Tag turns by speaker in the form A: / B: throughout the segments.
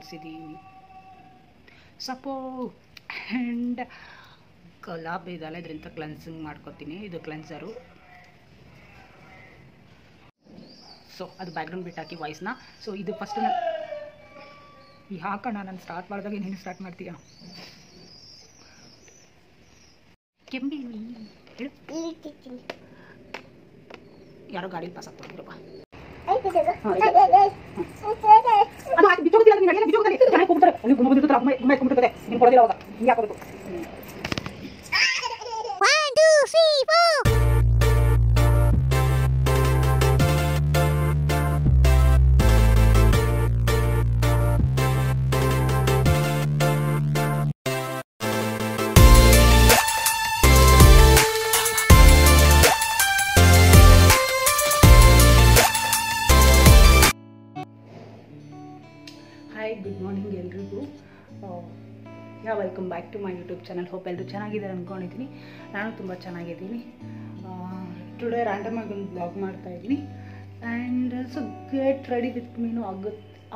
A: ತೋರಿಸಿದ್ದೀನಿ. ಸಪೋ ಆ್ಯಂಡ್ ಗುಲಾಬ್ ಇದಲ್ಲ, ಇದರಿಂದ ಕ್ಲೆನ್ಸಿಂಗ್ ಮಾಡ್ಕೊತೀನಿ. ಇದು ಕ್ಲೆನ್ಸರು. ಸೊ ಅದು ಬ್ಯಾಕ್ಗ್ರೌಂಡ್ ಬಿಟ್ಟು ಹಾಕಿ ವಾಯ್ಸ್ನ. ಸೊ ಇದು ಫಸ್ಟ್ ಈ ಹಾಕೋಣ. ನಾನು ಸ್ಟಾರ್ಟ್ ಮಾಡಿದಾಗ ನೀನು ಸ್ಟಾರ್ಟ್ ಮಾಡ್ತೀಯಾ? ಕೆಂಬಿ ಯಾರೋ ಗಾಡಿ ಪಾಸ್ ಆಗ್ತಾರಪ್ಪ. ಹಾಯ್, ಗುಡ್ ಮಾರ್ನಿಂಗ್ ಎಲ್ರಿಗೂ. Welcome back to my YouTube channel. Hope ಎಲ್ಲರೂ ಚೆನ್ನಾಗಿದ್ದಾರೆ ಅಂದ್ಕೊಂಡಿದ್ದೀನಿ. ನಾನು ತುಂಬ ಚೆನ್ನಾಗಿದ್ದೀನಿ. ಟುಡೇ ರ್ಯಾಂಡಮಾಗಿ ಒಂದು ಬ್ಲಾಗ್ ಮಾಡ್ತಾಯಿದ್ದೀನಿ. And so get ready with ಮೀನು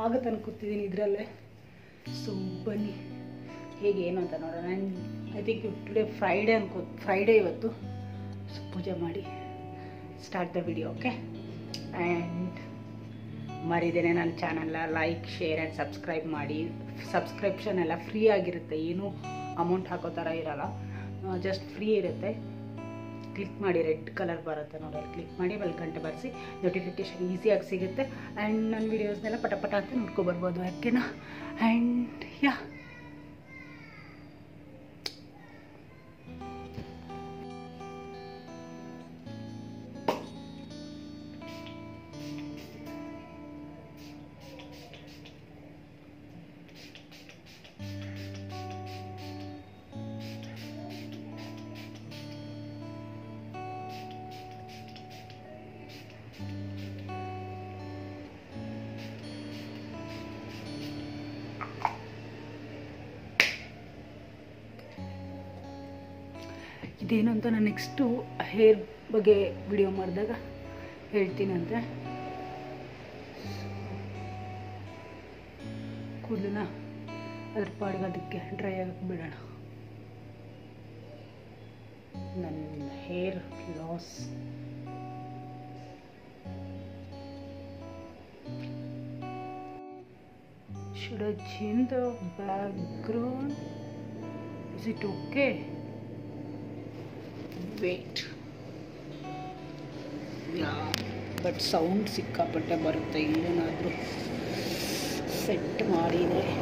A: ಆಗುತ್ತೆ ಅನ್ಕೋತಿದ್ದೀನಿ ಇದರಲ್ಲೇ. ಸೊ ಬನ್ನಿ ಹೇಗೆ ಏನು ಅಂತ ನೋಡೋಣ. And I think today Friday ಇವತ್ತು. ಸೊ ಪೂಜೆ ಮಾಡಿ start the video. Okay. And ಮರಿದೇನೆ ನನ್ನ ಚಾನಲ್ನ ಲೈಕ್, ಶೇರ್ ಆ್ಯಂಡ್ ಸಬ್ಸ್ಕ್ರೈಬ್ ಮಾಡಿ. ಸಬ್ಸ್ಕ್ರಿಪ್ಷನ್ ಎಲ್ಲ ಫ್ರೀ ಆಗಿರುತ್ತೆ, ಏನೂ ಅಮೌಂಟ್ ಹಾಕೋ ಥರ ಇರೋಲ್ಲ, ಜಸ್ಟ್ ಫ್ರೀ ಇರುತ್ತೆ. ಕ್ಲಿಕ್ ಮಾಡಿ, ರೆಡ್ ಕಲರ್ ಬರುತ್ತೆ ನೋಡಿ, ಅಲ್ಲಿ ಕ್ಲಿಕ್ ಮಾಡಿ ಬೆಲ್ ಗಂಟೆ ಬರೆಸಿ ನೋಟಿಫಿಕೇಷನ್ ಈಸಿಯಾಗಿ ಸಿಗುತ್ತೆ. ಆ್ಯಂಡ್ ನನ್ನ ವೀಡಿಯೋಸ್ನೆಲ್ಲ ಪಟ ಅಂತ ನೋಡ್ಕೊಬರ್ಬೋದು. ಯಾಕೆನಾ. ಆ್ಯಂಡ್ ಇದೇನು ಅಂತ ನಾನು ನೆಕ್ಸ್ಟು ಹೇರ್ ಬಗ್ಗೆ ವಿಡಿಯೋ ಮಾಡಿದಾಗ ಹೇಳ್ತೀನಂತೆ. ಕೂದಲನ್ನ ಅದ್ರ ಪಾಡಿಗೆ ಅದಕ್ಕೆ ಡ್ರೈ ಆಗಕ್ಕೆ ಬಿಡೋಣ. ನನ್ನ hair loss should I change the background? Is it okay? Wait. But sound ಸಿಕ್ಕಾಪಟ್ಟೆ ಬರುತ್ತೆ. ಇಲ್ಲೇನಾದರೂ ಸೆಟ್ ಮಾಡಿದರೆ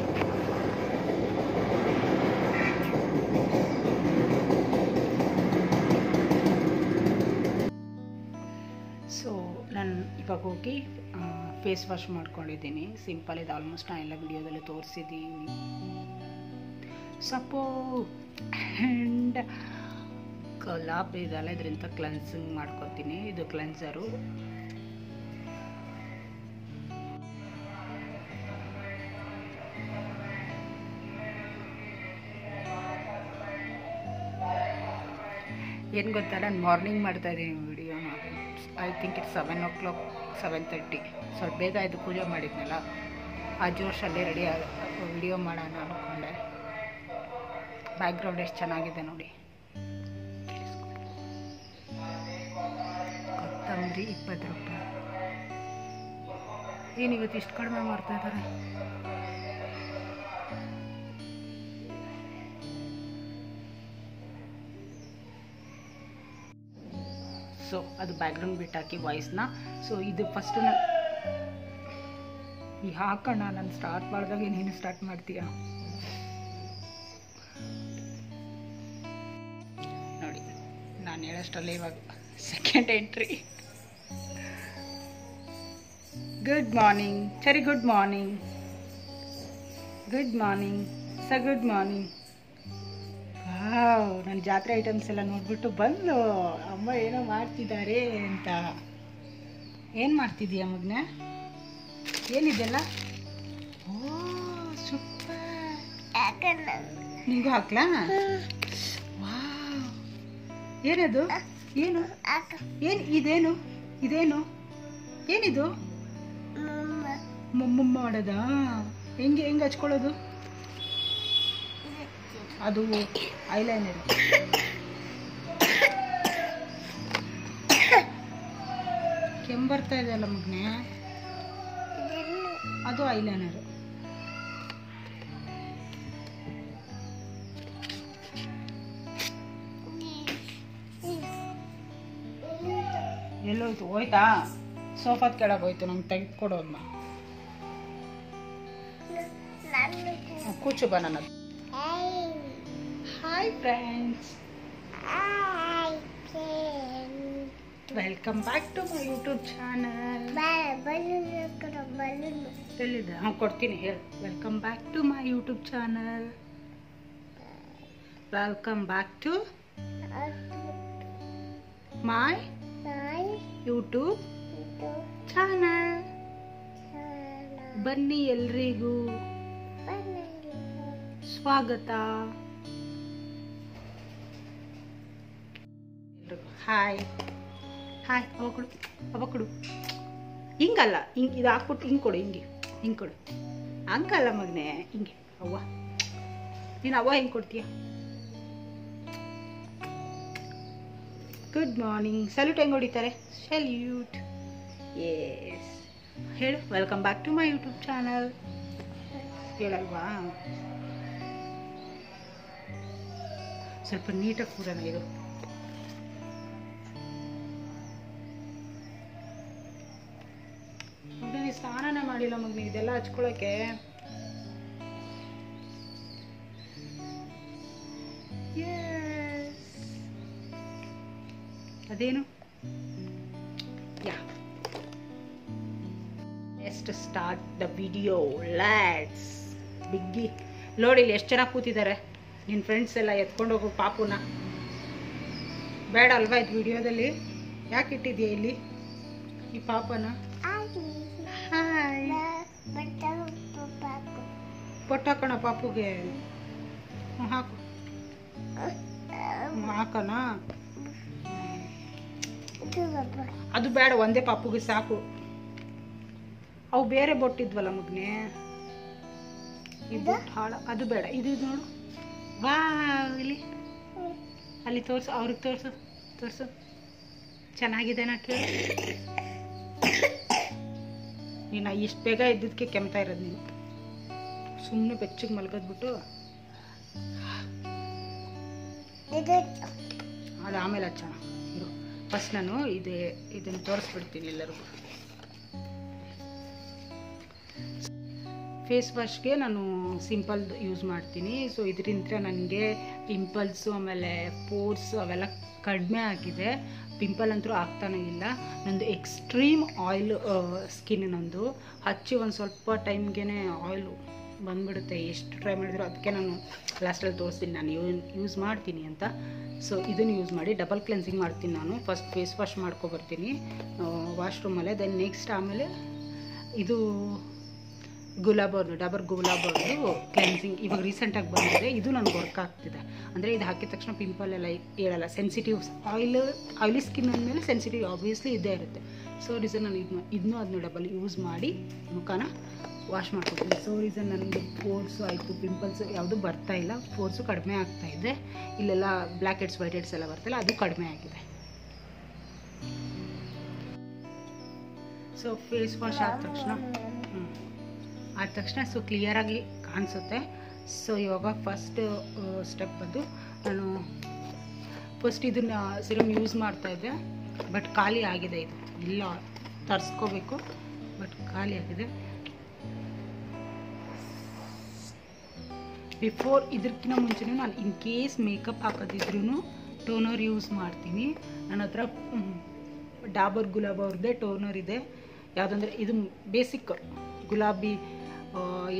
A: ಸೊ ನಾನು ಇವಾಗ ಹೋಗಿ ಫೇಸ್ ವಾಶ್ ಮಾಡ್ಕೊಂಡಿದ್ದೀನಿ. ಸಿಂಪಲ್ ಇದೆ, ಆಲ್ಮೋಸ್ಟ್ ನಾನು ಎಲ್ಲ ವಿಡಿಯೋದಲ್ಲಿ ತೋರಿಸಿದ್ದೀನಿ. ಸಪೋ ಆ್ಯಂಡ್ ಗುಲಾಬ್ ಇದಲ್ಲ, ಇದರಿಂದ ಕ್ಲೆನ್ಸಿಂಗ್ ಮಾಡ್ಕೊತೀನಿ. ಇದು ಕ್ಲೆನ್ಸರು. ಏನು ಗೊತ್ತಾ, ನಾನು ಮಾರ್ನಿಂಗ್ ಮಾಡ್ತಾಯಿದ್ದೀನಿ ವಿಡಿಯೋನ. I think it's 7 o'clock 7:30. ಸ್ವಲ್ಪ ಬೇಗ ಆಯಿತು, ಪೂಜೆ ಮಾಡಿದ್ನಲ್ಲ, ಆ ಜೋಶಲ್ಲೇ ರೆಡಿ ವಿಡಿಯೋ ಮಾಡೋಣ ಅಂದ್ಕೊಂಡೆ. ಬ್ಯಾಕ್ಗ್ರೌಂಡ್ ಎಷ್ಟು ಚೆನ್ನಾಗಿದೆ ನೋಡಿ. ಕೊತ್ತಂಬರಿ 20 ರೂಪಾಯಿ. ಏನಿವತ್ತು ಇಷ್ಟು ಕಡಿಮೆ ಮಾಡ್ತಾ ಇದ್ದಾರೆ. ಸೊ ಅದು ಬ್ಯಾಕ್ಗ್ರೌಂಡ್ ಬಿಟ್ಟು ಹಾಕಿ ವಾಯ್ಸ್ನ. ಸೊ ಇದು ಫಸ್ಟ್ ಈ ಹಾಕೋಣ. ನಾನು ಸ್ಟಾರ್ಟ್ ಮಾಡಿದಾಗ ನೀನು ಸ್ಟಾರ್ಟ್ ಮಾಡ್ತೀಯಾ? ನೋಡಿ, ನಾನು ಹೇಳೋಷ್ಟರಲ್ಲೇ ಇವಾಗ second entry. Good morning Cherry, good morning, good morning ಸ, ಗುಡ್ ಮಾರ್ನಿಂಗ್. ವಾವ್, ನನ್ನ ಜಾತ್ರೆ ಐಟಮ್ಸ್ ಎಲ್ಲ ನೋಡ್ಬಿಟ್ಟು ಬಂದು ಅಮ್ಮ ಏನೋ ಮಾಡ್ತಿದ್ದಾರೆ ಅಂತ. ಏನು ಮಾಡ್ತಿದ್ದೀಯ ಮಗನ? ಏನಿದೆಲ್ಲ? ಓ ಸೂಪರ್. ನಿಂಗೂ ಹಾಕ್ಲಾ? ವಾವ್, ಏನದು? ಏನು ಏನು ಇದೇನು? ಇದೇನು? ಏನಿದು? ಮಾಡೋದಾ? ಹೆಂಗೆ ಹಚ್ಕೊಳ್ಳೋದು? ಅದು ಐಲೈನರ್. ಕೆಮ್ಮು ಬರ್ತಾ ಇದೆ ಅಲ್ಲ ಮಗನೇ, ಅದು ಐಲೈನರ್. ಎಲ್ಲೋಯ್ತು? ಹೋಯ್ತಾ? ಸೋಫಾದ ಕೆಳಗೆ ಹೋಯ್ತು. ನಂಗೆ ತೆಗೆದುಕೊಡೋದನ್ನ. ಕೂಚು ಬಾ ನನ್ನದು. Hi friends, welcome back to my YouTube channel. ಹೇಳಿದ್ದೆ? ಹಾಂ ಕೊಡ್ತೀನಿ, ಹೇಳಿ. Welcome back to my YouTube channel. Welcome back to my YouTube channel. ಬನ್ನಿ, ಎಲ್ರಿಗೂ ಸ್ವಾಗತ. Hi hi. ಅವ ಕೊಡು. ಹಿಂಗಲ್ಲ, ಹಿಂಗೆ ಇದು ಹಾಕ್ಬಿಟ್ಟು ಹಿಂಗೆ ಕೊಡು. ಹಿಂಗೆ ಕೊಡು. ಹಂಗಲ್ಲ ಮಗನೇ, ಹಿಂಗೆ. ಅವ್ವ, ನೀನು ಅವ್ವ ಹೆಂಗೆ ಕೊಡ್ತೀಯ? Good morning. ಸಲ್ಯೂಟ್ ಹೆಂಗೆ ಹೊಡಿತಾರೆ? ಸಲ್ಯೂಟ್. ಎಸ್, ಹೇಳು. Welcome back to my YouTube channel. ಹೇಳಲ್ವಾ? ಸ್ವಲ್ಪ ನೀಟಾಗಿ ಕೂರೋಣ ಇದು. ಮಗನೇ ಸ್ನಾನನೇ ಮಾಡಿಲ್ಲ ಮಗನೇ, ಇದೆಲ್ಲ ಹಚ್ಕೊಳಕ್ಕೆ. ಅದೇನು? Yeah, next start the video. Let's ಬಿಗ್ಗಿ. ನೋಡಿ ಇಲ್ಲಿ ಎಷ್ಟು ಚೆನ್ನಾಗಿ ಕೂತಿದ್ದಾರೆ ನಿನ್ನ ಫ್ರೆಂಡ್ಸ್ ಎಲ್ಲ. ಎತ್ಕೊಂಡು ಹೋಗು ಪಾಪುನ. ಬೇಡ ಅಲ್ವಾ ಇದು ವಿಡಿಯೋದಲ್ಲಿ? ಯಾಕೆ ಇಟ್ಟಿದ್ಯಾ ಇಲ್ಲಿ ಈ ಪಾಪನ? ಹಾಯ್. ಪೊಟ್ಟ ಹಾಕೋಣ ಪಾಪುಗೆ. ಹಾಕು. ಹಾಕೋಣ? ಅದು ಬೇಡ, ಒಂದೇ ಪಾಪುಗೆ ಸಾಕು. ಅವು ಬೇರೆ ಬೊಟ್ಟಿದ್ವಲ್ಲ ಮಗನೇ, ಈ ಬೊಟ್ಟು ಅದು ಬೇಡ. ಇದು ನೋಡು. ವಾ, ಇಲ್ಲಿ ಅಲ್ಲಿ ತೋರಿಸು, ಅವ್ರಿಗೆ ತೋರಿಸು. ಚೆನ್ನಾಗಿದೆ ನಾ ಕೇಳಿ. ನೀನು ಇಷ್ಟು ಬೇಗ ಇದ್ದಿದ್ದಕ್ಕೆ ಕೆಮ್ತಾ ಇರೋದು ನೀನು. ಸುಮ್ಮನೆ ಬೆಚ್ಚಗೆ ಮಲ್ಗೋದ್ಬಿಟ್ಟು ಅದು ಆಮೇಲೆ ಹಚ್ಚೋಣ. ಇರು, ಫಸ್ಟ್ ನಾನು ಇದನ್ನು ತೋರಿಸ್ಬಿಡ್ತೀನಿ ಎಲ್ಲರಿಗೂ. ಫೇಸ್ ವಾಶ್ಗೆ ನಾನು ಸಿಂಪಲ್ ಯೂಸ್ ಮಾಡ್ತೀನಿ. ಸೊ ಇದರಿಂದ ನನಗೆ ಪಿಂಪಲ್ಸು ಆಮೇಲೆ ಪೋರ್ಸ್ ಅವೆಲ್ಲ ಕಡಿಮೆ ಆಗಿದೆ. ಪಿಂಪಲ್ ಅಂತೂ ಆಗ್ತಾನೇ ಇಲ್ಲ. ನಂದು ಎಕ್ಸ್ಟ್ರೀಮ್ ಆಯಿಲ್ ಸ್ಕಿನ್. ನಂದು ಹಚ್ಚಿ ಒಂದು ಸ್ವಲ್ಪ ಟೈಮ್ಗೆ ಆಯಿಲು ಬಂದುಬಿಡುತ್ತೆ. ಎಷ್ಟು ಟ್ರೈ ಮಾಡಿದ್ರು. ಅದಕ್ಕೆ ನಾನು ಲಾಸ್ಟಲ್ಲಿ ತೋರಿಸ್ತೀನಿ ನಾನು ಯೂಸ್ ಮಾಡ್ತೀನಿ ಅಂತ. ಸೊ ಇದನ್ನು ಯೂಸ್ ಮಾಡಿ ಡಬಲ್ ಕ್ಲೆನ್ಸಿಂಗ್ ಮಾಡ್ತೀನಿ ನಾನು. ಫಸ್ಟ್ ಫೇಸ್ ವಾಶ್ ಮಾಡ್ಕೊಬರ್ತೀನಿ ವಾಶ್ರೂಮಲ್ಲೇ. ದೆನ್ ನೆಕ್ಸ್ಟ್ ಆಮೇಲೆ ಇದು ಡಬರ್ ಗುಲಾಬರ್ದು ಕ್ಲೆನ್ಸಿಂಗ್ ಇವಾಗ ರೀಸೆಂಟಾಗಿ ಬಂದಿದೆ. ಇದು ನನಗೆ ವರ್ಕ್ ಆಗ್ತಿದೆ. ಅಂದರೆ ಇದು ಹಾಕಿದ ತಕ್ಷಣ ಪಿಂಪಲ್ ಎಲ್ಲ ಹೇಳಲ್ಲ. ಸೆನ್ಸಿಟಿವ್ ಆಯಿಲಿ ಸ್ಕಿನ್ ಅಂದಮೇಲೆ ಸೆನ್ಸಿಟಿವ್ ಆಬ್ವಿಯಸ್ಲಿ ಇದ್ದೇ ಇರುತ್ತೆ. ಸೊ ರೀಸನ್ ನಾನು ಇದನ್ನೂ ಅದನ್ನು ಡಬಲ್ ಯೂಸ್ ಮಾಡಿ ಮುಖನ ವಾಶ್ ಮಾಡ್ಕೊತೀನಿ. ಸೊ ರೀಸನ್ ನನಗೆ ಪೋರ್ಸು ಆಯಿತು, ಪಿಂಪಲ್ಸು ಯಾವುದೂ ಬರ್ತಾ ಇಲ್ಲ. ಪೋರ್ಸು ಕಡಿಮೆ ಆಗ್ತಾ ಇದೆ. ಇಲ್ಲೆಲ್ಲ ಬ್ಲ್ಯಾಕ್ ಹೆಡ್ಸ್ ವೈಟ್ ಹೆಡ್ಸ್ ಎಲ್ಲ ಬರ್ತಾಯಿಲ್ಲ, ಅದು ಕಡಿಮೆ ಆಗಿದೆ. ಸೊ ಫೇಸ್ ವಾಶ್ ಆದ ತಕ್ಷಣ ಸೊ ಕ್ಲಿಯರಾಗಿ ಕಾಣಿಸುತ್ತೆ. ಸೊ ಇವಾಗ ಫಸ್ಟ್ ಸ್ಟೆಪ್ ಬಂದು ನಾನು ಫಸ್ಟ್ ಇದನ್ನು ಸಿರಮ್ ಯೂಸ್ ಮಾಡ್ತಾಯಿದ್ದೆ. ಬಟ್ ಖಾಲಿ ಆಗಿದೆ. ಇದು ಇಲ್ಲ ತರಿಸ್ಕೋಬೇಕು, ಬಟ್ ಖಾಲಿ ಆಗಿದೆ. ಬಿಫೋರ್ ಇದಕ್ಕಿಂತ ಮುಂಚೆನೂ ನಾನು ಇನ್ ಕೇಸ್ ಮೇಕಪ್ ಹಾಕೋದಿದ್ರೂ ಟೋನರ್ ಯೂಸ್ ಮಾಡ್ತೀನಿ. ನನ್ನ ಹತ್ರ ಡಾಬರ್ ಗುಲಾಬ್ ಅವ್ರದ್ದೇ ಟೋನರ್ ಇದೆ. ಯಾವುದಂದರೆ ಇದು ಬೇಸಿಕ್ ಗುಲಾಬಿ,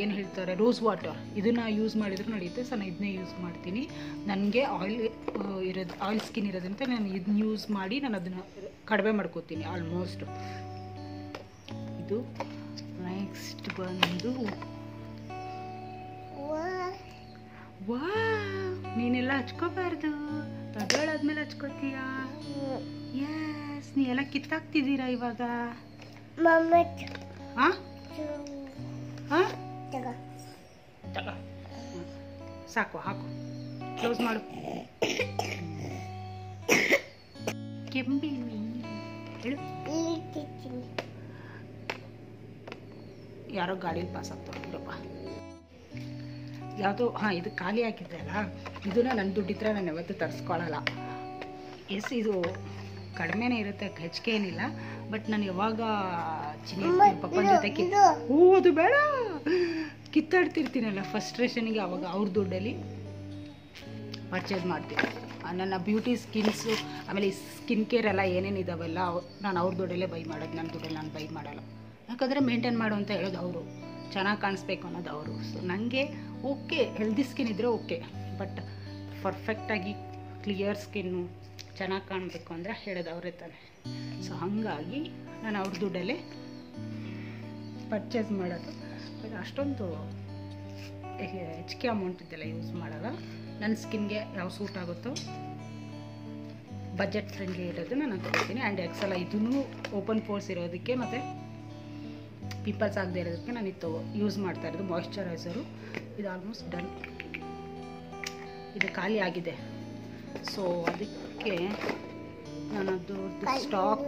A: ಏನು ಹೇಳ್ತಾರೆ, ರೋಸ್ ವಾಟರ್. ಇದನ್ನು ಯೂಸ್ ಮಾಡಿದರೂ ನಡೆಯುತ್ತೆ. ಸೊ ನಾನು ಇದನ್ನೇ ಯೂಸ್ ಮಾಡ್ತೀನಿ. ನನಗೆ ಆಯಿಲ್ ಸ್ಕಿನ್ ಇರೋದ್ರಿಂದ ನಾನು ಇದನ್ನ ಯೂಸ್ ಮಾಡಿ ನಾನು ಅದನ್ನು ಕಡಿಮೆ ಮಾಡ್ಕೋತೀನಿ ಆಲ್ಮೋಸ್ಟ್. ಇದು ನೆಕ್ಸ್ಟ್ ಬಂದು ವಾ, ನೀನೆಲ್ಲ ಹಚ್ಕೋಬಾರ್ದು, ತಗೊಳ್ಳಾದ್ಮೇಲೆ ಹಚ್ಕೋತೀಯಾ? ಎಸ್, ನೀ ಎಲ್ಲ ಕಿತ್ತಾಕ್ತಿದ್ದೀರಾ ಇವಾಗ. ಹಾಂ, ಹಾಂ ತಗ ಸಾಕು ಹಾಕು ಕ್ಲೋಸ್ ಮಾಡು. ಕೆಂಬಿ ಹೇಳು. ಯಾರೋ ಗಾಡೀಲಿ ಪಾಸ್ ಆಗ್ತಾರಪ್ಪ. ಯಾವುದೋ ಇದು ಖಾಲಿ ಹಾಕಿದ್ದೆ ಅಲ್ಲ, ಇದನ್ನ ನನ್ನ ದುಡ್ಡಿದ್ರೆ ನಾನು ಯಾವತ್ತೂ ತರಿಸ್ಕೊಳ್ಳಲ್ಲ. ಇದು ಕಡಿಮೆನೇ ಇರುತ್ತೆ, ಹೆಚ್ಚಿಗೆ ಏನಿಲ್ಲ. ಬಟ್ ನಾನು ಯಾವಾಗ ಪಪ್ಪನ ಜೊತೆ ಅದು ಬೇಡ ಕಿತ್ತಾಡ್ತಿರ್ತೀನಲ್ಲ ಫಸ್ಟ್ರೇಷನ್ಗೆ, ಅವಾಗ ಅವ್ರ ದುಡ್ಡಲ್ಲಿ ಪರ್ಚೇಸ್ ಮಾಡ್ತೀನಿ. ನನ್ನ ಬ್ಯೂಟಿ ಸ್ಕಿನ್ಸು ಆಮೇಲೆ ಸ್ಕಿನ್ ಕೇರ್ ಎಲ್ಲ ಏನೇನಿದಾವೆಲ್ಲ ನಾನು ಅವ್ರ ದುಡ್ಡಲ್ಲೇ ಬೈ ಮಾಡೋದು, ನನ್ನ ದುಡ್ಡಲ್ಲಿ ನಾನು ಬೈ ಮಾಡಲ್ಲ. ಯಾಕಂದರೆ ಮೇಂಟೈನ್ ಮಾಡು ಅಂತ ಹೇಳೋದು ಅವರು, ಚೆನ್ನಾಗಿ ಕಾಣಿಸ್ಬೇಕು ಅನ್ನೋದು ಅವರು. ಸೊ ನನಗೆ ಓಕೆ ಹೆಲ್ದಿ ಸ್ಕಿನ್ ಇದ್ದರೆ ಓಕೆ, ಬಟ್ ಪರ್ಫೆಕ್ಟಾಗಿ ಕ್ಲಿಯರ್ ಸ್ಕಿನ್ನು ಚೆನ್ನಾಗಿ ಕಾಣಬೇಕು ಅಂದರೆ ಹೇಳೋದು ಅವರೇ ತಾನೆ. ಸೊ ಹಾಗಾಗಿ ನಾನು ಅವ್ರ ದುಡ್ಡಲ್ಲೇ ಪರ್ಚೇಸ್ ಮಾಡೋದು. ಬಟ್ ಅಷ್ಟೊಂದು ಹೆಚ್ಚಿಗೆ ಅಮೌಂಟ್ ಇದೆಲ್ಲ ಯೂಸ್ ಮಾಡಲ್ಲ. ನನ್ನ ಸ್ಕಿನ್ಗೆ ಯಾವ ಸೂಟ್ ಆಗುತ್ತೋ ಬಜೆಟ್ ಫ್ರೆಂಡ್ಲಿ ಇರೋದು ನಾನು ತಗೋತೀನಿ. ಆ್ಯಂಡ್ ಎಕ್ಸೆಲ್ಲ ಇದೂ ಓಪನ್ ಪೋರ್ಸ್ ಇರೋದಕ್ಕೆ ಮತ್ತು ಪಿಂಪಲ್ಸ್ ಆಗದೆ ಇರೋದಕ್ಕೆ ನಾನು ಇದು ಯೂಸ್ ಮಾಡ್ತಾ ಇರೋದು ಮಾಯಿಶ್ಚರೈಸರು. ಇದು ಆಲ್ಮೋಸ್ಟ್ ಡನ್, ಇದು ಖಾಲಿ ಆಗಿದೆ. ಸೊ ಅದಕ್ಕೆ ನಾನು ಅದು ಸ್ಟಾಕ್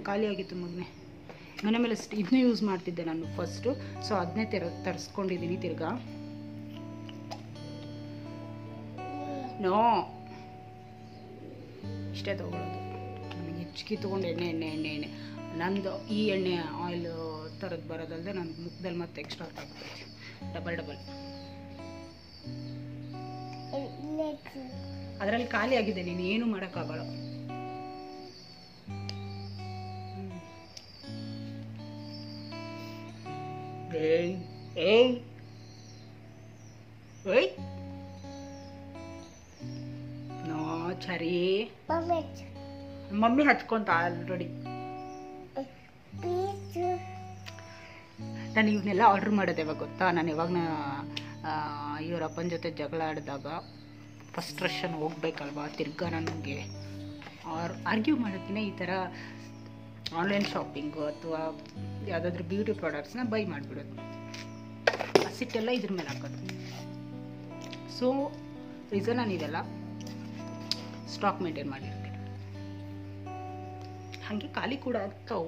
A: ಖಾಲಿ ಆಗಿತ್ತು ಮಗನೆ. ಮನೆ ಮೇಲೆ ಇದನ್ನೇ ಯೂಸ್ ಮಾಡ್ತಿದ್ದೆ ನಾನು ಫಸ್ಟು. ಸೊ ಅದನ್ನೇ ತರಿಸ್ಕೊಂಡಿದ್ದೀನಿ ತಿರ್ಗಾ. ನೋ ಇಷ್ಟೇ ತೊಗೊಳ್ಳೋದು. ನನಗೆ ಹೆಚ್ಚಿಗೆ ತೊಗೊಂಡು ಎಣ್ಣೆ ನಂದು ಈ ಎಣ್ಣೆ ಆಯಿಲ್ ಥರದ್ದು ಬರೋದಲ್ಲದೆ ನನ್ನ ಮುಖದಲ್ಲಿ ಮತ್ತೆ ಎಕ್ಸ್ಟ್ರಾ ಆಗ್ತೈತೆ, ಡಬಲ್. ಅದರಲ್ಲಿ ಖಾಲಿ ಆಗಿದೆ, ನೀನು ಏನು ಮಾಡೋಕ್ಕಾಗಲ್ಲ. ನೋ ಚರಿ ಮಮ್ಮಿ ಹಚ್ಕೊಂತ ಆಲ್ರೆಡಿ. ನಾನು ಇವನ್ನೆಲ್ಲ ಆರ್ಡ್ರ್ ಮಾಡೋದು ಯಾವಾಗ ಗೊತ್ತಾ? ನಾನು ಯಾವಾಗ ಇವ್ರ ಅಪ್ಪನ ಜೊತೆ ಜಗಳ ಆಡಿದಾಗ ಫ್ರಸ್ಟ್ರೇಷನ್ ಹೋಗ್ಬೇಕಲ್ವಾ, ತಿರ್ಗಾ ನನಗೆ ಆರ್ಗ್ಯೂ ಮಾಡೋಕ್ಕಿಂತ ಈ ಥರ ಆನ್ಲೈನ್ ಶಾಪಿಂಗು ಅಥವಾ ಯಾವುದಾದ್ರೂ ಬ್ಯೂಟಿ ಪ್ರಾಡಕ್ಟ್ಸ್ನ ಬೈ ಮಾಡಿಬಿಡೋದು. ಆ ಸಿಟ್ಟೆಲ್ಲ ಇದ್ರ ಮೇಲೆ ಹಾಕೋದು. ಸೊ ರೀಸನ್ ನಾನು ಇದೆಲ್ಲ ಸ್ಟಾಕ್ ಮೇಂಟೈನ್ ಮಾಡಿರ್ತೀನಿ. ಹಾಗೆ ಖಾಲಿ ಕೂಡ ಆಗ್ತಾವು.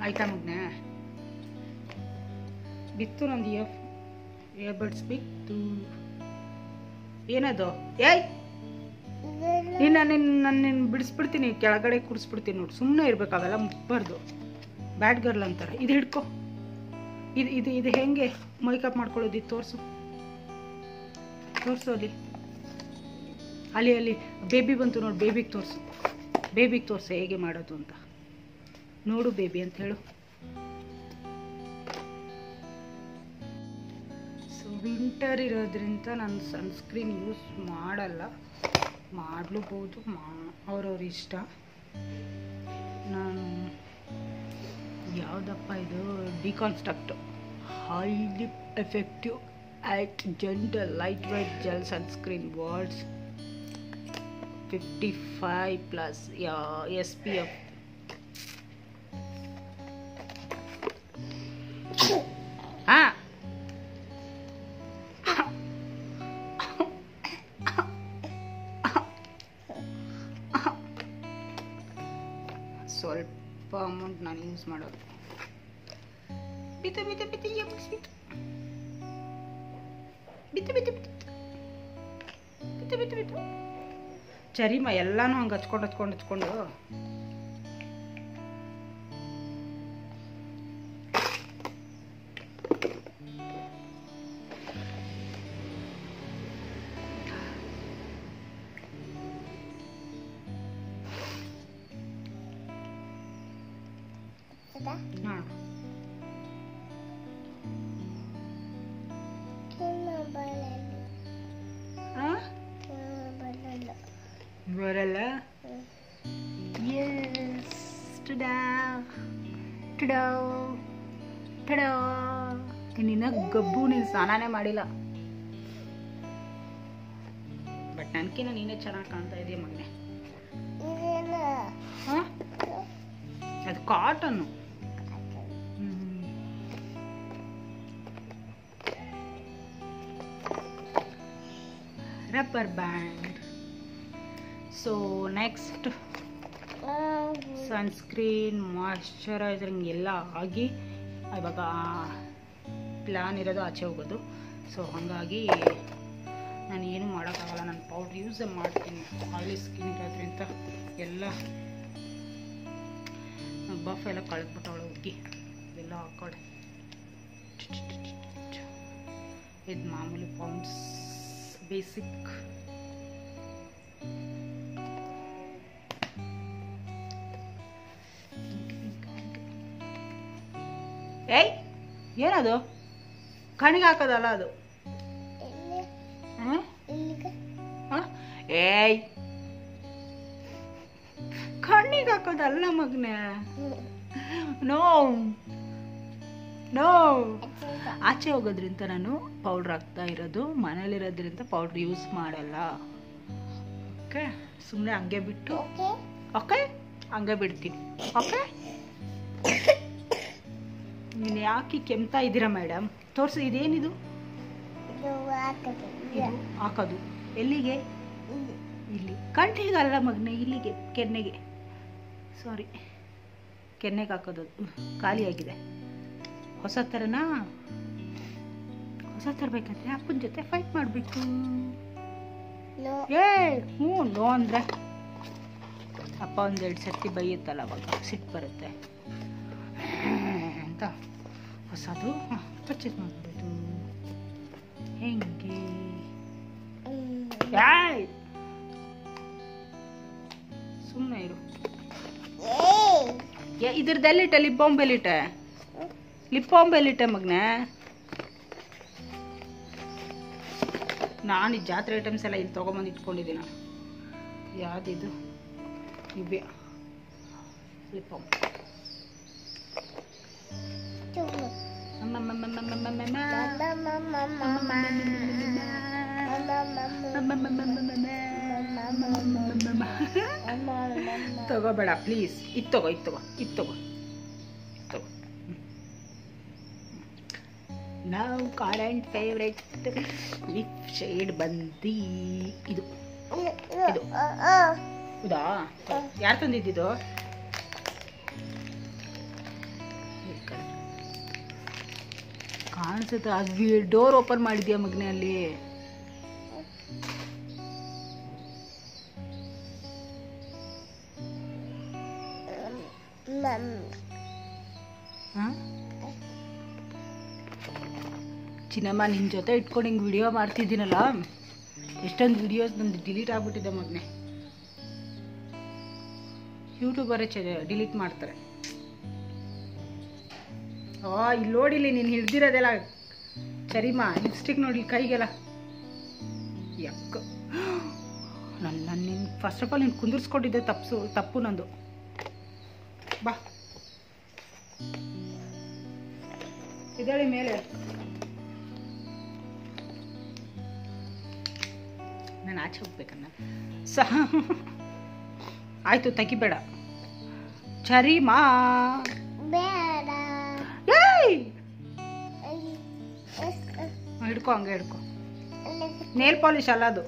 A: ಆಯ್ತಾ ಮಗ್ನೆ? ಬಿತ್ತು ನಂದು ಇಯರ್ಬಡ್ಸ್ ಬಿತ್ತು. ಏನದು? ಏಯ್ ನಾನು ಬಿಡಿಸ್ಬಿಡ್ತೀನಿ, ಕೆಳಗಡೆ ಕೂಡಿಸ್ಬಿಡ್ತೀನಿ ನೋಡಿ. ಸುಮ್ಮನೆ ಇರ್ಬೇಕು, ಅವೆಲ್ಲ ಮುಟ್ಬಾರ್ದು. ಬ್ಯಾಡ್ ಗರ್ಲ್ ಅಂತಾರೆ. ಇದು ಹಿಡ್ಕೊ. ಇದು ಹೆಂಗೆ ಮೇಕಪ್ ಮಾಡ್ಕೊಳ್ಳೋದು? ಇದು ತೋರಿಸು ಅಲ್ಲಿ ಬೇಬಿ ಬಂತು ನೋಡಿ, ಬೇಬಿಗೆ ತೋರಿಸು ಹೇಗೆ ಮಾಡೋದು ಅಂತ. ನೋಡು ಬೇಬಿ ಅಂತ ಹೇಳು. ಸೊ ವಿಂಟರ್ ಇರೋದ್ರಿಂದ ನಾನು ಸನ್ಸ್ಕ್ರೀನ್ ಯೂಸ್ ಮಾಡಲ್ಲ. ಮಾಡಲೂಬಹುದು, ಅವ್ರವ್ರ ಇಷ್ಟ. ನಾನು ಯಾವುದಪ್ಪ ಇದು deconstruct highly effective at gentle light white gel sunscreen words 55+ SPF. ಸ್ವಲ್ಪ ಅಮೌಂಟ್ ನಾನು ಯೂಸ್ ಮಾಡೋದು. ಚರಿಮ ಎಲ್ಲಾನು ಹಂಗೆ ಹಚ್ಕೊಂಡು ಬರಲ್ಲ. ಎಸ್ ನಿನ್ನ ಗಬ್ಬು, ನೀನು ಸ್ನಾನನೇ ಮಾಡಿಲ್ಲ. ಬಟ್ ನನ್ಕಿನ್ನ ನೀನೇ ಚೆನ್ನಾಗಿ ಕಾಣ್ತಾ ಇದೆಯಾ ಮಗನೆ. ಅದು cotton. Rubber band. So next sunscreen, moisturising ಎಲ್ಲ ಆಗಿ ಇವಾಗ ಪ್ಲ್ಯಾನ್ ಇರೋದು ಆಚೆ ಹೋಗೋದು. ಸೊ ಹಾಗಾಗಿ ನಾನು ಏನು ಮಾಡೋಕ್ಕಾಗಲ್ಲ, ನಾನು ಪೌಡ್ರ್ ಯೂಸ್ ಮಾಡ್ತೀನಿ. ಆಯಿಲಿ ಸ್ಕಿನ್ ಇರೋದ್ರಿಂದ ಎಲ್ಲ ಬಫ್ ಎಲ್ಲ ಕಳೆದ್ಬಿಟ್ಟವಳು ಹೋಗಿ ಎಲ್ಲ ಹಾಕೊಳ್ಳಿ. ಇದು ಮಾಮೂಲಿ ಪಾಂಡ್ಸ್ ಬೇಸಿಕ್. ಏಯ್ ಏನದು? ಕಣ್ಣಿಗೆ ಹಾಕೋದಲ್ಲ ಅದು. ಏಯ್ ಕಣ್ಣಿಗೆ ಹಾಕೋದಲ್ಲ ಮಗನೇ. ನೋ ನೋ, ಆಚೆ ಹೋಗೋದ್ರಿಂದ ನಾನು ಪೌಡ್ರ್ ಹಾಕ್ತಾ ಇರೋದು, ಮನೇಲಿರೋದ್ರಿಂದ ಪೌಡ್ರ್ ಯೂಸ್ ಮಾಡಲ್ಲ. ಓಕೆ, ಸುಮ್ಮನೆ ಹಂಗೆ ಬಿಟ್ಟು ಓಕೆ ಹಂಗೆ ಬಿಡ್ತೀನಿ. ಓಕೆ, ನೀನು ಯಾಕೆ ಕೆಮ್ತಾ ಇದ್ದೀರಾ ಮೇಡಮ್? ತೋರಿಸು, ಇದೇನಿದು? ಹಾಕೋದು ಎಲ್ಲಿಗೆ? ಇಲ್ಲಿ. ಕಣ್ಣಿಗಲ್ಲ ಮಗನೇ, ಇಲ್ಲಿಗೆ, ಕೆನ್ನೆಗೆ. ಸಾರಿ, ಕೆನ್ನೆಗೆ ಹಾಕೋದು. ಖಾಲಿಯಾಗಿದೆ. ಹೊಸ ಥರನಾ? ಹೊಸ ತರಬೇಕಂದ್ರೆ ಅಪ್ಪನ ಜೊತೆ ಫೈಟ್ ಮಾಡಬೇಕು. ಏ ಹ್ಞೂ ನೋ ಅಂದರೆ ಅಪ್ಪ ಒಂದೆರಡು ಸರ್ತಿ ಬೈಯುತ್ತಲ್ಲ, ಅವಾಗ ಸಿಟ್ಟು ಬರುತ್ತೆ ಅಂತ ಹೊಸದು ಪರ್ಚೇಸ್ ಮಾಡ್ಬೋದು. ಹೆಂಗೆ? ಸುಮ್ಮನೆ ಇರು. ಇದ್ರದ್ದೆಲ್ಲಿಟ್ಟೆ? Lip bomb ಎಲ್ಲಿಟ್ಟೆ? ಲಿಪ್ ಬಾಂಬ್ ಎಲ್ಲಿಟ್ಟೆ ಮಗನೇ? ನಾನು ಈ ಜಾತ್ರೆ ಐಟಮ್ಸ್ ಎಲ್ಲ ಇಲ್ಲಿ ತೊಗೊಂಬಂದು ಇಟ್ಕೊಂಡಿದ್ದೀನ. ಯಾವುದಿದು? ಇವ್ಯ ಲಿಪ್ ಬಾಂಬ್. ತಗೋಬೇಡ ಪ್ಲೀಸ್. ಇದು ತಗೋ, ಇದು ತಗೋ, ಇದು ತಗೋ, ಇದು ತಗೋ. ನಾವು ಕರೆಂಟ್ ಫೇವ್ರೆಟ್ ಲಿಪ್ ಶೇಡ್ ಬಂದು ಇದು ಇದು ಹೌದಾ? ಯಾರು ತಂದಿದ್ದು? ಕಾಣಿಸುತ್ತೆ. ಅದು ಡೋರ್ ಓಪನ್ ಮಾಡಿದ್ಯಾ ಮಗನೇ ಅಲ್ಲಿ? ಚಿನ್ನಮ್ಮ ನಿನ್ನ ಜೊತೆ ಇಟ್ಕೊಂಡು ಹಿಂಗೆ ವಿಡಿಯೋ ಮಾಡ್ತಿದ್ದೀನಲ್ಲ, ಎಷ್ಟೊಂದು ವಿಡಿಯೋಸ್ ನಂದು ಡಿಲೀಟ್ ಆಗ್ಬಿಟ್ಟಿದೆ ಮಗನೇ. ಯೂಟ್ಯೂಬರೇ ಡಿಲೀಟ್ ಮಾಡ್ತಾರೆ. ಇಲ್ಲಿ ನೋಡಿಲಿ, ನೀನು ಹಿಡ್ದಿರೋದೆಲ್ಲ ಸರಿಮಾ ಲಿಪ್ಸ್ಟಿಕ್ ನೋಡಿ ಕೈಗೆಲ್ಲ. ಯಕ್ಕ, ನಾನು ನಿನ್ನ ಫಸ್ಟ್ ಆಫ್ ಆಲ್ ನೀನು ಕುಂದಿರ್ಸ್ಕೊಂಡಿದ್ದೆ ತಪ್ಪು ನಂದು. ಬಾ ಇದಳಿ ಮೇಲೆ. ನಾನು ಆಚೆ ಹೋಗ್ಬೇಕನ್ನ ಆಯ್ತು, ತೆಗಿಬೇಡ ಚರಿಮಾ. ಹಿಡ್ಕೊ, ಹಂಗೆ ಹಿಡ್ಕೊ. ನೇಲ್ ಪಾಲಿಶ್ ಅಲ್ಲ ಅದು,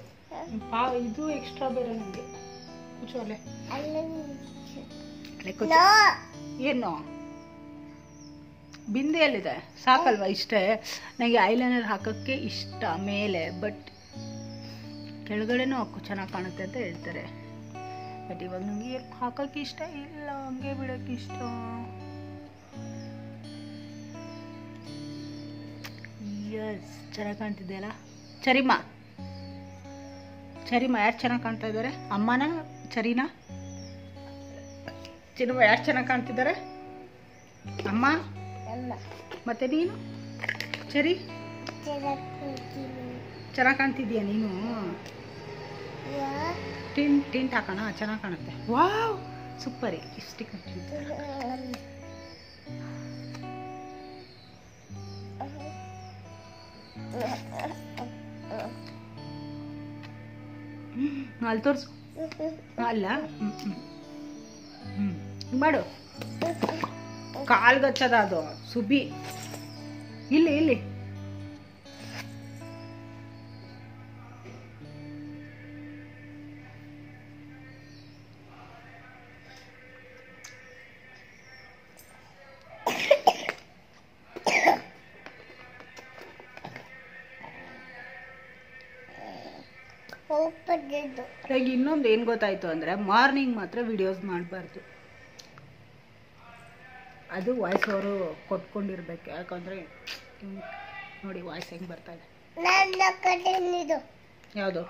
A: ಇದು ಎಕ್ಸ್ಟ್ರಾ ಬೇರೆ ನನಗೆ. ಕುಚ್ಚು ಅಲ್ಲೇ ಏನು ಬಿಂದಿಯಲ್ಲಿದೆ, ಸಾಕಲ್ವಾ? ಇಷ್ಟೇ. ನನಗೆ ಐಲೈನರ್ ಹಾಕೋಕ್ಕೆ ಇಷ್ಟ ಮೇಲೆ, ಬಟ್ ಕೆಳಗಡೆನೂ ಹಾಕೋ ಚೆನ್ನಾಗಿ ಕಾಣುತ್ತೆ ಅಂತ ಹೇಳ್ತಾರೆ. ಬಟ್ ಇವಾಗ ನನಗೆ ಹಾಕೋಕ್ಕೆ ಇಷ್ಟ ಇಲ್ಲ, ಹಂಗೆ ಬಿಡೋಕ್ಕೆ ಇಷ್ಟ. ಯಸ್, ಚೆನ್ನಾಗಿ ಕಾಣ್ತಿದೆಯಲ್ಲ ಚರಿಮಾ. ಚರಿಮಾ ಯಾರು ಚೆನ್ನಾಗಿ ಕಾಣ್ತಾ ಇದ್ದಾರೆ? ಅಮ್ಮನ ಚರಿನಾ? ಚಿನ್ನಮ್ಮ ಯಾರು ಚೆನ್ನಾಗಿ ಕಾಣ್ತಿದ್ದಾರೆ? ಅಮ್ಮ ಮತ್ತೆ ನೀನು? ಚರಿ ಚೆನ್ನಾಗಿ ಕಾಣ್ತಿದ್ದೀಯಾ ನೀನು? ಟಿಂಟ್ ಹಾಕೋಣ, ಚೆನ್ನಾಗಿ ಕಾಣುತ್ತೆ. Wow super. ಇಷ್ಟಿಕ್ ಅಲ್ಲಿ ತೋರಿಸು. ಅಲ್ಲ ಮಾಡು. ಕಾಲ್ಗಚ್ಚದ ಅದು ಸುಬ್ಬಿ. ಇಲ್ಲಿ ಇಲ್ಲಿ ಈಗ ಇನ್ನೊಂದು ಏನು ಗೊತ್ತಾಯ್ತು ಅಂದರೆ ಮಾರ್ನಿಂಗ್ ಮಾತ್ರ ವಿಡಿಯೋಸ್ ಮಾಡಬಾರ್ದು. ಅದು ವಾಯ್ಸ್ ಅವರು ಕೊಟ್ಕೊಂಡಿರ್ಬೇಕು. ಯಾಕಂದರೆ ನೋಡಿ ವಾಯ್ಸ್ ಹೆಂಗೆ ಬರ್ತಾ ಇದೆ. ಯಾವುದು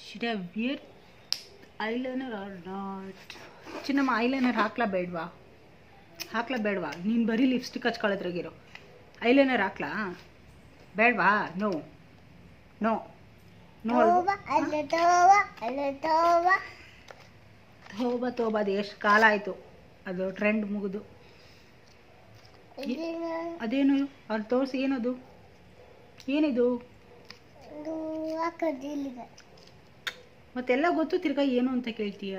A: should I wear eyeliner or not? Chinnamma eyeliner ಹಾಕ್ಲಾ ಬೇಡವಾ? ನೀನು ಬರೀ ಲಿಪ್ಸ್ಟಿಕ್ ಹಚ್ಕೊಳ್ಳೋದ್ರಾಗಿರೋ. ಐಲೈನರ್ ಹಾಕ್ಲಾ ಬೇಡವಾ? No no no. ತೋಬ ಅದು ಎಷ್ಟು ಕಾಲ ಆಯಿತು ಅದು ಟ್ರೆಂಡ್ ಮುಗಿದು. ಅದೇನು ಅವ್ರು ತೋರಿಸಿ. ಏನದು? ಏನಿದು? ಮತ್ತೆಲ್ಲ ಗೊತ್ತು, ತಿರ್ಗಾ ಏನು ಅಂತ ಕೇಳ್ತೀಯ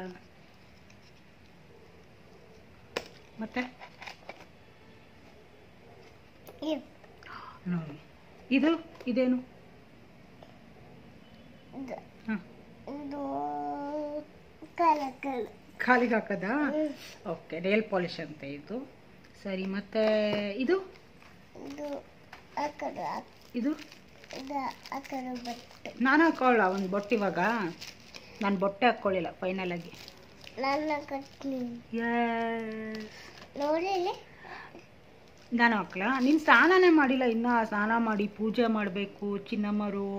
A: ಮತ್ತೆ? ಇದು ಇದೇನು? ಕಾಲಿಗೆ ಹಾಕದಾ? ಓಕೆ, ನೇಲ್ ಪಾಲಿಶ್ ಅಂತ ಇದು. ಸರಿ, ಮತ್ತೆ ಇದು ಇದು ನಾನು ಹಾಕೊಳ್ಳ ಒಂದು ಬೊಟ್ಟು. ಇವಾಗ ನಾನು ಬೊಟ್ಟೆ ಹಾಕ್ಕೊಳ್ಳಿಲ್ಲ ಫೈನಲ್ ಆಗಿ. ನಾನು ಹಾಕ್ಲಾ? ನೀನು ಸ್ನಾನನೇ ಮಾಡಿಲ್ಲ ಇನ್ನ. ಸ್ನಾನ ಮಾಡಿ ಪೂಜೆ ಮಾಡಬೇಕು ಚಿನ್ನಮ್ಮರು.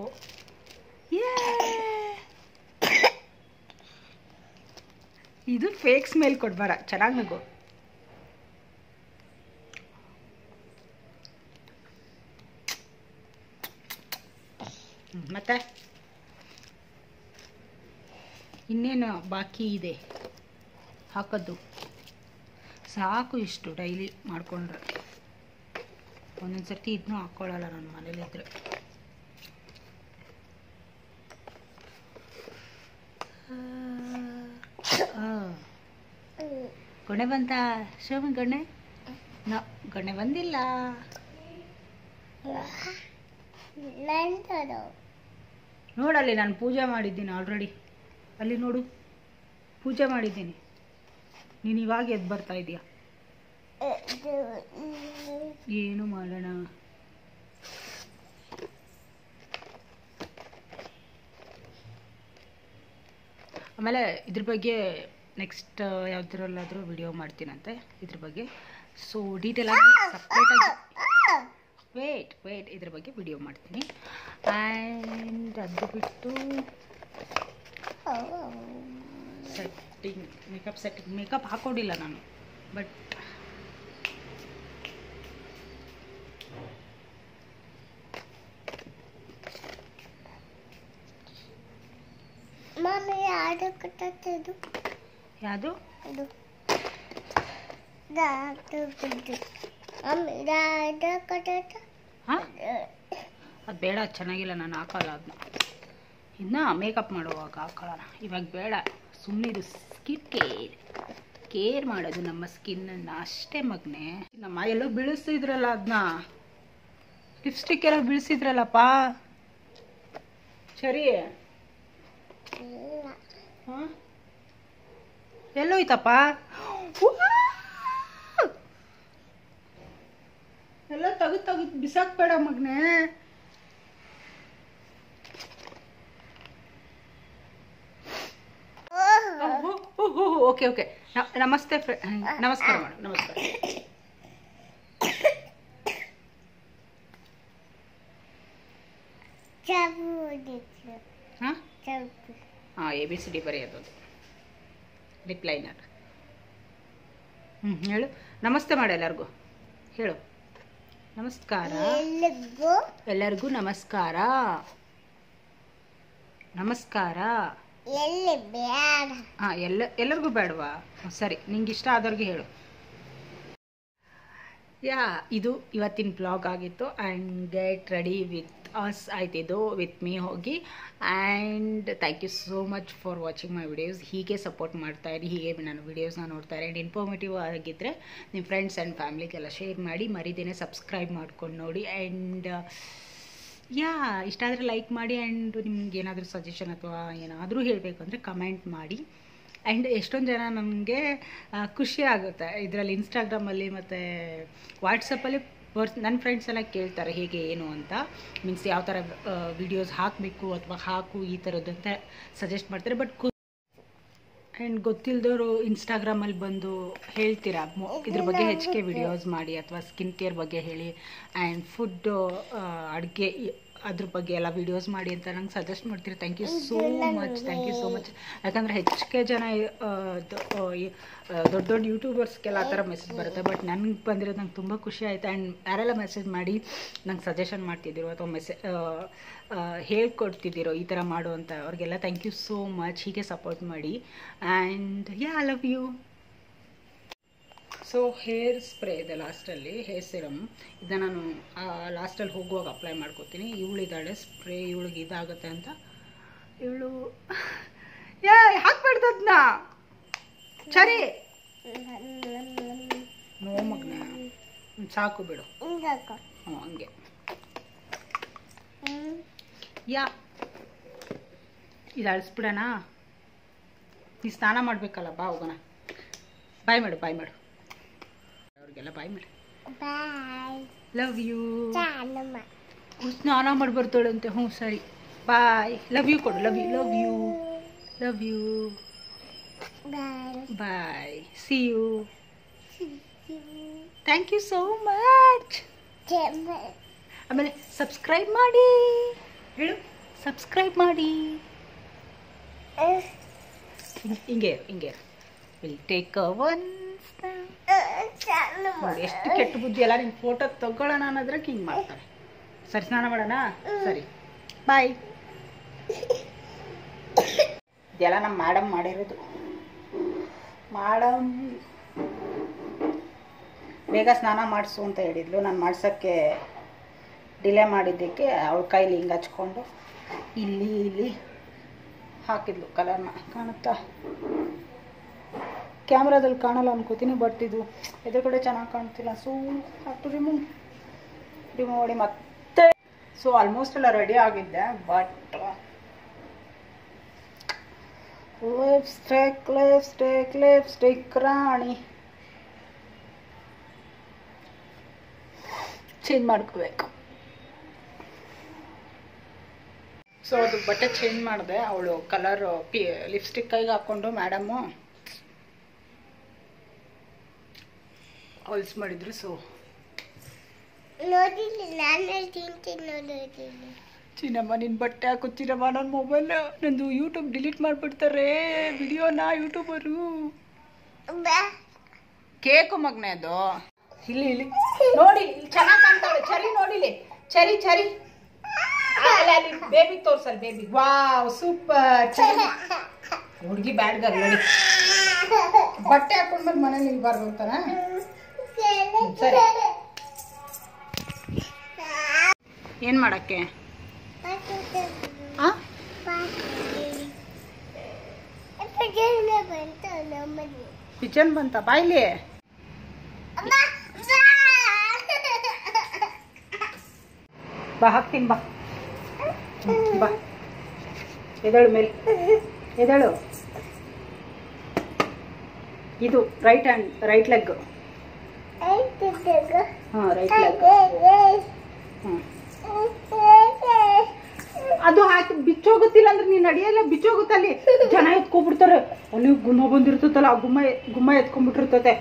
A: ಇದು ಫೇಕ್ ಸ್ಮೆಲ್ ಕೊಡ್ಬಾರ, ಚೆನ್ನಾಗಿ ನಗು. ಮತ್ತೆ ಇನ್ನೇನು ಬಾಕಿ ಇದೆ ಹಾಕೋದು? ಸಾಕು ಇಷ್ಟು ಡೈಲಿ ಮಾಡಿಕೊಂಡ್ರೆ. ಒಂದೊಂದು ಸರ್ತಿ ಇದನ್ನೂ ಹಾಕ್ಕೊಳ್ಳಲ್ಲ ನನ್ನ ಮನೇಲಿದ್ರೆ. ಗೊಣೆ ಬಂತ ಶಿವನ್ ಗೊಣೆ? ಗೊಣೆ ಬಂದಿಲ್ಲ. ನೋಡಲ್ಲಿ ನಾನು ಪೂಜೆ ಮಾಡಿದ್ದೀನಿ ಆಲ್ರೆಡಿ. ಅಲ್ಲಿ ನೋಡು, ಪೂಜೆ ಮಾಡಿದ್ದೀನಿ. ನೀನು ಇವಾಗ ಎದ್ದು ಬರ್ತಾ ಇದೀಯ. ಏನು ಮಾಡೋಣ? ಆಮೇಲೆ ಇದ್ರ ಬಗ್ಗೆ ನೆಕ್ಸ್ಟ್ ಯಾವುದ್ರಲ್ಲಾದರೂ ವಿಡಿಯೋ ಮಾಡ್ತೀನಂತೆ ಇದ್ರ ಬಗ್ಗೆ. ಸೊ ಡೀಟೇಲ್ ಆಗಿ ಸಪ್ರೇಟಾಗಿ ವೇಟ್ ಇದ್ರ ಬಗ್ಗೆ ವಿಡಿಯೋ ಮಾಡ್ತೀನಿ. ಆ್ಯಂಡ್ ಅದು ಬಿಟ್ಟು ಮೇಕಪ್ ಹಾಕೊಂಡಿಲ್ಲ ನಾನು. ಬಟ್ ಯಾವುದು? ಅದು ಬೇಡ, ಚೆನ್ನಾಗಿಲ್ಲ, ನಾನು ಹಾಕಲ್ಲ ಅದನ್ನ. ಇನ್ನು ಮೇಕಪ್ ಮಾಡುವಾಗ ಹಾಕೊಳ್ಳೋಣ, ಇವಾಗ ಬೇಡ. ಸುಮ್ಮನೆ ಇದು ಸ್ಕಿನ್ ಕೇರ್ ಮಾಡೋದು ನಮ್ಮ ಸ್ಕಿನ್ನನ್ನು ಅಷ್ಟೇ ಮಗನೇ. ನಮ್ಮ ಎಲ್ಲೋ ಬೀಳಿಸ್ತಿದ್ರಲ್ಲ ಅದನ್ನ, ಲಿಪ್ಸ್ಟಿಕ್ ಎಲ್ಲ ಬೀಳಿಸಿದ್ರಲ್ಲಪ್ಪ. ಸರಿ, ಹಾಂ ಎಲ್ಲೋಯ್ತಪ್ಪ? ಎಲ್ಲ ತೆಗೆದು ಬಿಸಾಕ್ಬೇಡ ಮಗನೇ. ಓಕೆ ನಮಸ್ತೆ. ನಮಸ್ಕಾರ ಮಾಡು, ನಮಸ್ಕಾರ. ಹಾಂ ABCD ಬರೆಯೋದು, ರಿಪ್ಲೈನರ್. ಹೇಳು, ನಮಸ್ತೆ ಮಾಡು ಎಲ್ಲರಿಗೂ. ಹೇಳು ನಮಸ್ಕಾರ. ಎಲ್ಲರಿಗೂ ನಮಸ್ಕಾರ. ನಮಸ್ಕಾರ. ಹಾಂ ಎಲ್ಲರಿಗೂ ಬೇಡವಾ? ಸರಿ, ನಿಂಗೆ ಇಷ್ಟ ಆದವ್ರಿಗೆ ಹೇಳು. ಯಾ ಇದು ಇವತ್ತಿನ ಬ್ಲಾಗ್ ಆಗಿತ್ತು. And get ready with us ಆಯ್ತಿದ್ದು, ವಿತ್ ಮೀ ಹೋಗಿ. And thank you so much for watching my videos. ಹೀಗೆ ಸಪೋರ್ಟ್ ಮಾಡ್ತಾಯಿರಿ, ಹೀಗೆ ನಾನು ವೀಡಿಯೋಸ್ನ ನೋಡ್ತಾರೆ. ಆ್ಯಂಡ್ ಇನ್ಫಾರ್ಮೇಟಿವ್ ಆಗಿದ್ದರೆ ನಿಮ್ಮ ಫ್ರೆಂಡ್ಸ್ ಆ್ಯಂಡ್ ಫ್ಯಾಮ್ಲಿಗೆಲ್ಲ ಶೇರ್ ಮಾಡಿ, ಮರಿದೇನೆ ಸಬ್ಸ್ಕ್ರೈಬ್ ಮಾಡ್ಕೊಂಡು ನೋಡಿ. ಆ್ಯಂಡ್ ಯಾ ಇಷ್ಟ ಆದರೆ ಲೈಕ್ ಮಾಡಿ. ಆ್ಯಂಡ್ ನಿಮ್ಗೆ ಏನಾದರೂ ಸಜೆಷನ್ ಅಥವಾ ಏನಾದರೂ ಹೇಳಬೇಕು ಅಂದರೆ ಕಮೆಂಟ್ ಮಾಡಿ. ಆ್ಯಂಡ್ ಎಷ್ಟೊಂದು ಜನ ನನಗೆ ಖುಷಿ ಆಗುತ್ತೆ ಇದರಲ್ಲಿ, ಇನ್ಸ್ಟಾಗ್ರಾಮಲ್ಲಿ ಮತ್ತು ವಾಟ್ಸಪ್ಪಲ್ಲಿ ನನ್ನ ಫ್ರೆಂಡ್ಸ್ ಎಲ್ಲ ಕೇಳ್ತಾರೆ ಹೇಗೆ ಏನು ಅಂತ, ಮೀನ್ಸ್ ಯಾವ ಥರ ವೀಡಿಯೋಸ್ ಹಾಕಬೇಕು ಅಥವಾ ಹಾಕು ಈ ಥರದ್ದು ಅಂತ ಸಜೆಸ್ಟ್ ಮಾಡ್ತಾರೆ. ಬಟ್ ಆ್ಯಂಡ್ ಗೊತ್ತಿಲ್ಲದವರು ಇನ್ಸ್ಟಾಗ್ರಾಮಲ್ಲಿ ಬಂದು ಹೇಳ್ತೀರಾ ಇದ್ರ ಬಗ್ಗೆ ಹೆಚ್ಚಿಗೆ ವಿಡಿಯೋಸ್ ಮಾಡಿ ಅಥವಾ ಸ್ಕಿನ್ ಕೇರ್ ಬಗ್ಗೆ ಹೇಳಿ ಆ್ಯಂಡ್ ಫುಡ್ ಅಡುಗೆ ಅದ್ರ ಬಗ್ಗೆ ಎಲ್ಲ ವೀಡಿಯೋಸ್ ಮಾಡಿ ಅಂತ ನಂಗೆ ಸಜೆಸ್ಟ್ ಮಾಡ್ತೀರಿ. Thank you so much, thank you so much. ಯಾಕಂದರೆ ಹೆಚ್ಚಿಗೆ ಜನ ದೊಡ್ಡ ದೊಡ್ಡ ಯೂಟ್ಯೂಬರ್ಸ್ಗೆಲ್ಲ ಆ ಥರ ಮೆಸೇಜ್ ಬರುತ್ತೆ. ಬಟ್ ನನಗೆ ಬಂದಿರೋದು ನಂಗೆ ತುಂಬ ಖುಷಿ ಆಯಿತು. ಆ್ಯಂಡ್ ಯಾರೆಲ್ಲ ಮೆಸೇಜ್ ಮಾಡಿ ನಂಗೆ ಸಜೆಷನ್ ಮಾಡ್ತಿದ್ದೀರೋ ಅಥವಾ ಹೇಳ್ಕೊಡ್ತಿದ್ದೀರೋ ಈ ಥರ ಮಾಡು ಅಂತ ಅವ್ರಿಗೆಲ್ಲ ಥ್ಯಾಂಕ್ ಯು ಸೋ ಮಚ್. ಹೀಗೆ ಸಪೋರ್ಟ್ ಮಾಡಿ. And yeah I love you. So hair spray ಇದೆ ಲಾಸ್ಟಲ್ಲಿ, ಹೇರ್ ಸಿರಮ್. ಇದನ್ನ ನಾನು ಲಾಸ್ಟಲ್ಲಿ ಹೋಗುವಾಗ ಅಪ್ಲೈ ಮಾಡ್ಕೋತೀನಿ. ಇವಳಿದ್ದಾಳೆ ಸ್ಪ್ರೇ, ಇವಳಿಗೆ ಇದಾಗುತ್ತೆ ಅಂತ ಇವಳು ಹಾಕ್ಬಾರ್ದು ಅದನ್ನ. ಸರಿ ನೋ ಮಗ್ನ, ಸಾಕು ಬಿಡು. ಹ್ಞೂ ಹಂಗೆ. ಯಾ ಇದು ಅಳಿಸ್ಬಿಡೋಣ. ನೀ ಸ್ನಾನ ಮಾಡಬೇಕಲ್ಲ, ಬಾ ಹೋಗೋಣ. ಬಾಯ್ ಮಾಡು, ಬಾಯ್ ಮಾಡು ಅವ್ರಿಗೆಲ್ಲ, ಬಾಯ್ ಮಾಡು. Love you. ಸ್ನಾನ ಮಾಡಿ ಬರ್ತಾಳಂತೆ. ಹ್ಞೂ ಸರಿ, ಬಾಯ್. ಲವ್ ಯು ಕೊಡು. Love you, love you, love you. Bye, see you. Thank you so much. ಆಮೇಲೆ ಸಬ್ಸ್ಕ್ರೈಬ್ ಮಾಡಿ ಹೇಳು, ಸಬ್ಸ್ಕ್ರೈಬ್ ಮಾಡಿ. ಹಿಂಗೆ ಹಿಂಗೆ ವಿಲ್ ಟೇಕ್ ಒನ್. ಎಷ್ಟು ಕೆಟ್ಟ ಬುದ್ಧಿ ಅಲ್ಲ, ನಿಮ್ಗೆ ಫೋಟೋ ತಗೊಳ್ಳೋಣ ಅನ್ನೋದ್ರೆ ಹಿಂಗೆ ಮಾಡ್ತಾರೆ. ಸರಿ, ಸ್ನಾನ ಮಾಡೋಣ. ಸರಿ, ಬಾಯ್. ಇದೆಲ್ಲ ನಮ್ಮ ಮೇಡಮ್ ಮಾಡಿರೋದು. ಮೇಡಮ್ ಬೇಗ ಸ್ನಾನ ಮಾಡಿಸು ಅಂತ ಹೇಳಿದ್ಲು. ನಾನು ಮಾಡ್ಸೋಕ್ಕೆ ಡಿಲೇ ಮಾಡಿದ್ದಕ್ಕೆ ಅವಳ ಕೈಲಿ ಹಿಂಗೆ ಹಚ್ಕೊಂಡು ಇಲ್ಲಿ ಇಲ್ಲಿ ಹಾಕಿದ್ಲು ಕಲರ್ನ. ಕಾಣುತ್ತಾ? ಕ್ಯಾಮ್ರಾದಲ್ಲಿ ಕಾಣಲ್ಲ ಅನ್ಕೋತೀನಿ, ಬಟ್ ಇದು ಎದುರುಗಡೆ ಚೆನ್ನಾಗಿ ಕಾಣ್ತಿಲ್ಲ. ಸೊ ಹಾಕ್ಟು ರಿಮೂವ್ ಮಾಡಿ ಮತ್ತೆ. ಸೊ ಆಲ್ಮೋಸ್ಟ್ ಎಲ್ಲ ರೆಡಿ ಆಗಿದ್ದೆ, ಬಟ್ ಲಿಪ್ಸ್ಟಿಕ್ ರಾಣಿ ಚೇಂಜ್ ಮಾಡ್ಕೋಬೇಕು. ಸೊ ಅದು ಬಟ್ಟೆ ಚೇಂಜ್ ಮಾಡಿದೆ. ಅವಳು ಕಲರ್ ಲಿಪ್ಸ್ಟಿಕ್ ಕೈಗೆ ಹಾಕ್ಕೊಂಡು ಮೇಡಮ್ಮು ಹೊಲ್ಸ್ ಮಾಡಿದ್ರು. ಸೊ ಚಿನ್ನಮ್ಮ ನಿನ್ನ ಬಟ್ಟೆ ಹಾಕು ಚಿನ್ನಮ್ಮ. ನನ್ನ ಮೊಬೈಲ್ ನಂದು ಯೂಟ್ಯೂಬ್ ಡಿಲೀಟ್ ಮಾಡಿಬಿಡ್ತಾರೆ ವಿಡಿಯೋನ ಯೂಟ್ಯೂಬರು. ಕೇಕು ಮಗ್ನೆ ಅದು. ಇಲ್ಲಿ ಇಲ್ಲಿ ನೋಡಿ, ಚೆನ್ನಾಗಿ ಕಾಣ್ತಾಳೆ. ಚರಿ ನೋಡಿಲಿ, ಚರಿ ಚರಿ. ಅಲ್ಲಿ ಬೇಬಿ ತೋರ್ಸಲ್, ಬೇಬಿ. Wow, super. ಹುಡುಗಿ ಬ್ಯಾಡ್ ಗರ್ಲ್ ನೋಡಿ. ಬಟ್ಟೆ ಹಾಕೊಂಡ್ಮೇಲೆ ಮನೇಲಿ ನಿಲ್ಬಾರ್ದು ಅಂತಾನ. ಸರಿ, ಏನ್ ಮಾಡಕ್ಕೆ? ಕಿಚನ್ ಬಂತ? ಬಾಯ್ಲಿ. ಬಾ, ಹಾಕ್ತೀನಿ ಬಾ. ಬಾ, ಎದಳು ಮೇಲೆ, ಎದಳು. ಇದು ರೈಟ್ ಹ್ಯಾಂಡ್, ರೈಟ್ ಲೆಗ್. ಹಾಂ, ರೈಟ್ ಲೆಗ್. ಹ್ಞೂ, ಅದು ಹಾಕಿ ಬಿಚ್ಚೋಗುತ್ತಿಲ್ಲ ಅಂದ್ರೆ ನೀನು ನಡಿಯಲ್ಲ, ಬಿಚ್ಚೋಗುತ್ತಲ್ಲಿ. ಜನ ಎತ್ಕೊಬಿಡ್ತಾರೆ. ಅಲ್ಲಿ ಗುಮ್ಮ ಬಂದಿರ್ತದಲ್ಲ, ಆ ಗುಮ್ಮ ಎತ್ಕೊಂಡ್ಬಿಟ್ಟಿರ್ತದೆ.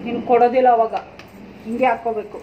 A: ನೀನು ಕೊಡೋದಿಲ್ಲ ಅವಾಗ. ಹಿಂಗೆ ಹಾಕ್ಕೋಬೇಕು.